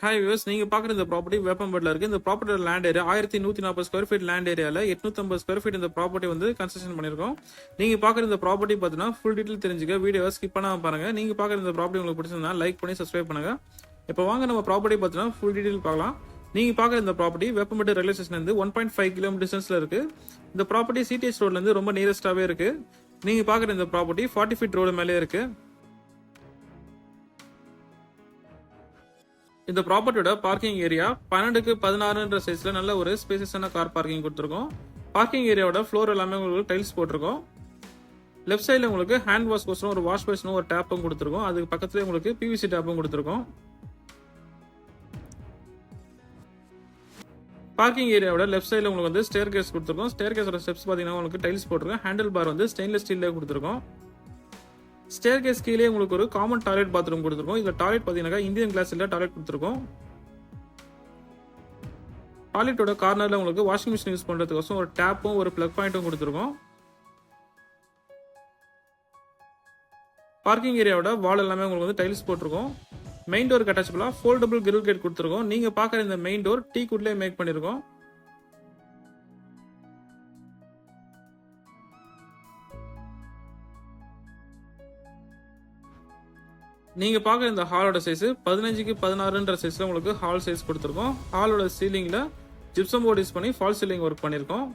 Hi viewers, நீங்க பாக்குற இந்த ப்ராப்பர்ட்டி வேப்பம்பேட்ல இருக்கு. இந்த ப்ராப்பர்ட்டியோட land area 1140 square feet land ஏரியால 850 ஸ்கொயர் ஃபீட் இந்த ப்ராப்பர்ட்டி வந்து கன்ஸ்ட்ரக்ஷன் பண்ணிருக்கோம். நீங்க பாக்குற இந்த ப்ராப்பர்ட்டி பார்த்தீங்கன்னா ஃபுல் டீடைல் தெரிஞ்சுக்க வீடியோவை ஸ்கிப் பண்ணாம பாருங்க. நீங்க பாக்குற இந்த ப்ராப்பர்ட்டி உங்களுக்கு பிடிச்சிருந்தா லைக் பண்ணி சப்ஸ்கிரைப் பண்ணுங்க. இப்போ வாங்க நம்ம ப்ராப்பர்ட்டி பார்த்தீங்கன்னா ஃபுல் டீடைல் பார்க்கலாம். நீங்க பாக்குற இந்த ப்ராப்பர்ட்டி வேப்பம்பேட் ரயில்வே ஸ்டேஷன்ல இருந்து 1.5 கிலோமீட்டர் டிஸ்டன்ஸ்ல இருக்கு. இந்த ப்ராப்பர்ட்டி சிடிஎஸ் ரோட்ல இருந்து ரொம்ப நியரஸ்டாவே இருக்கு. நீங்க பாக்குற இந்த ப்ராப்பர்ட்டி 40 ஃபீட் ரோடு மேலே இருக்கு. இந்த ப்ராப்பர்ட்டியோட பார்க்கிங் ஏரியா 12க்கு 16 சைஸ்ல நல்ல ஒரு ஸ்பேசியஸான கார் பார்க்கிங் கொடுத்துருக்கோம். பார்க்கிங் ஏரியாவோட ஃப்ளோர் எல்லாமே உங்களுக்கு டைல்ஸ் போட்டிருக்கோம். லெஃப்ட் சைடில் உங்களுக்கு ஹேண்ட் வாஷ் கோசரம் ஒரு வாஷ் பேஷனும் ஒரு டேப்பும் கொடுத்துருக்கோம். அதுக்கு பக்கத்துலேயே உங்களுக்கு பிவிசி டேப்பும் கொடுத்துருக்கோம். பார்க்கிங் ஏரியாவோட லெஃப்ட் சைடில் உங்களுக்கு வந்து ஸ்டேர் கேஸ் கொடுத்துருக்கோம். ஸ்டேர் கேஸோட ஸ்டெப்ஸ் பார்த்தீங்கன்னா உங்களுக்கு டைல்ஸ் போட்டிருக்கோம். ஹேண்டில் பார் வந்து ஸ்டெயின்லெஸ் ஸ்டீல்ல கொடுத்துருக்கோம். ஸ்டேர் கேஸ் கீழே உங்களுக்கு ஒரு காமன் டாய்லெட் பாத்ரூம் கொடுத்துருக்கோம். இந்த டாய்லெட் பார்த்தீங்கன்னா இந்தியன் கிளாஸ்ல டாய்லெட் கொடுத்துருக்கோம். டாய்லெட்டோட கார்னர்ல உங்களுக்கு வாஷிங் மிஷின் யூஸ் பண்றதுக்கோசம் ஒரு டேப்பும் ஒரு பிளக் பாயிண்ட்டும் கொடுத்துருக்கோம். பார்க்கிங் ஏரியாவோட வால் எல்லாமே உங்களுக்கு வந்து டைல்ஸ் போட்டிருக்கோம். மெயின் டோர் அட்டாச்சபிளா ஃபோல்டபிள் கிரில் கேட் கொடுத்துருக்கோம். நீங்க பாக்குற இந்த மெயின் டோர் டீ குட்லேயே மேக் பண்ணிருக்கோம். நீங்க பாக்குற இந்த ஹாலோட சைஸ் 15க்கு 16 சைஸ்ல உங்களுக்கு ஹால் சைஸ் கொடுத்துருக்கோம். ஹாலோட சீலிங்ல ஜிப்சம் போர்ட் யூஸ் பண்ணி ஃபால் சீலிங் ஒர்க் பண்ணிருக்கோம்.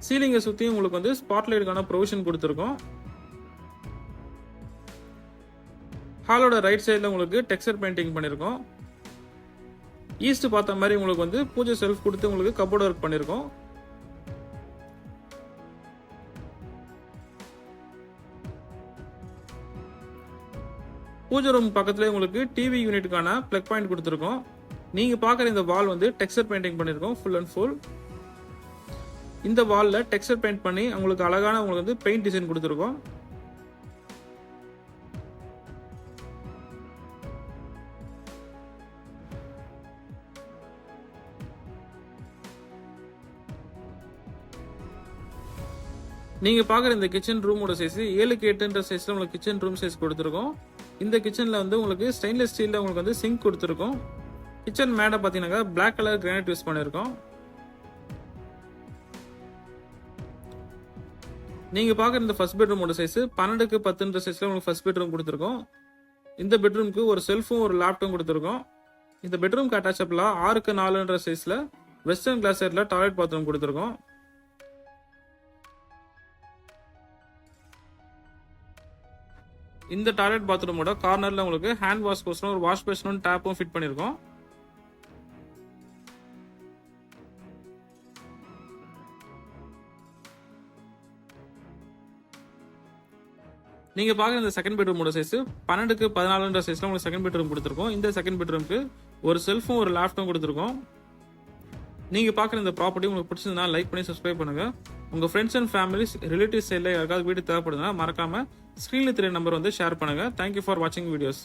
சீலிங்கை சுத்தி உங்களுக்கு வந்து ஸ்பாட்லைட்டுக்கான ப்ரொவிஷன் கொடுத்துருக்கோம். ஹாலோட ரைட் சைடுல உங்களுக்கு டெக்ஸ்சர் பெயிண்டிங் பண்ணிருக்கோம். ஈஸ்ட் பார்த்த மாதிரி உங்களுக்கு வந்து பூஜை செல்ஃப் கொடுத்து உங்களுக்கு கபோர்ட் ஒர்க் பண்ணிருக்கோம். பூஜை ரூம் பக்கத்துல உங்களுக்கு டிவி யூனிட்டுக்கான பிளக் பாயிண்ட் கொடுத்துருக்கோம். நீங்க பாக்குற இந்த வால் வந்து டெக்ஸ்சர் பெயிண்டிங் பண்ணிருக்கோம் ஃபுல் அண்ட் ஃபுல். இந்த வால்ல டெக்ஸ்சர் பெயிண்ட் பண்ணி உங்களுக்கு அழகான உங்களுக்கு வந்து பெயிண்ட் டிசைன் கொடுத்துருக்கோம். நீங்க பாக்குற இந்த கிச்சன் ரூமோட சைஸ் 7க்கு 8 சைஸ்ல உங்களுக்கு கிச்சன் ரூம் சைஸ் கொடுத்துருக்கோம். இந்த கிச்சன்ல வந்து உங்களுக்கு ஸ்டெயின்லெஸ் ஸ்டீல்ல உங்களுக்கு வந்து சிங்க் கொடுத்துருக்கோம். கிச்சன் மேடை பாத்தீங்கன்னா பிளாக் கலர் கிரானைட் யூஸ் பண்ணிருக்கோம். நீங்க பாக்குற இந்த ஃபர்ஸ்ட் பெட்ரூமோட சைஸ் 12க்கு 10 சைஸ்ல உங்களுக்கு ஃபர்ஸ்ட் பெட்ரூம் கொடுத்துருக்கோம். இந்த பெட்ரூமுக்கு ஒரு செல்ஃபும் ஒரு லேப்டாப்பும் கொடுத்துருக்கோம். இந்த பெட்ரூம்க்கு அட்டாச்சபிளா 6க்கு 4 சைஸ்ல வெஸ்டர்ன் கிளாஸ் செட்ல டாய்லெட் பாத்ரூம் கொடுத்துருக்கோம். இந்த டாய்லெட் பாத்ரூமோட கார்னர்ல உங்களுக்கு ஹேண்ட் வாஷ் கோசரம் ஒரு வாஷ் பேஷனும் டேப்பும் ஃபிட் பண்ணிருக்கோம். நீங்க பாக்குற இந்த செகண்ட் பெட்ரூமோட சைஸ் 12க்கு 14 சைஸ்ல உங்களுக்கு செகண்ட் பெட்ரூம் கொடுத்துருக்கோம். இந்த செகண்ட் பெட்ரூமுக்கு ஒரு செல்ஃபும் ஒரு லேப்டாப்பும் கொடுத்துருக்கோம். நீங்க பாக்குற இந்த ப்ராப்பர்ட்டி உங்களுக்கு பிடிச்சதுன்னா லைக் பண்ணி சப்ஸ்கிரைப் பண்ணுங்க. உங்க ஃப்ரெண்ட்ஸ் அண்ட் ஃபேமிலிஸ் ரிலேட்டிவ்ஸ் சைட்ல யாருக்காவது வீடு தேவைப்படுதுன்னா மறக்காம ஸ்கிரீன்ல தெரிய நம்பர் வந்து ஷேர் பண்ணுங்க. தேங்க்யூ ஃபார் வாட்சிங் வீடியோஸ்.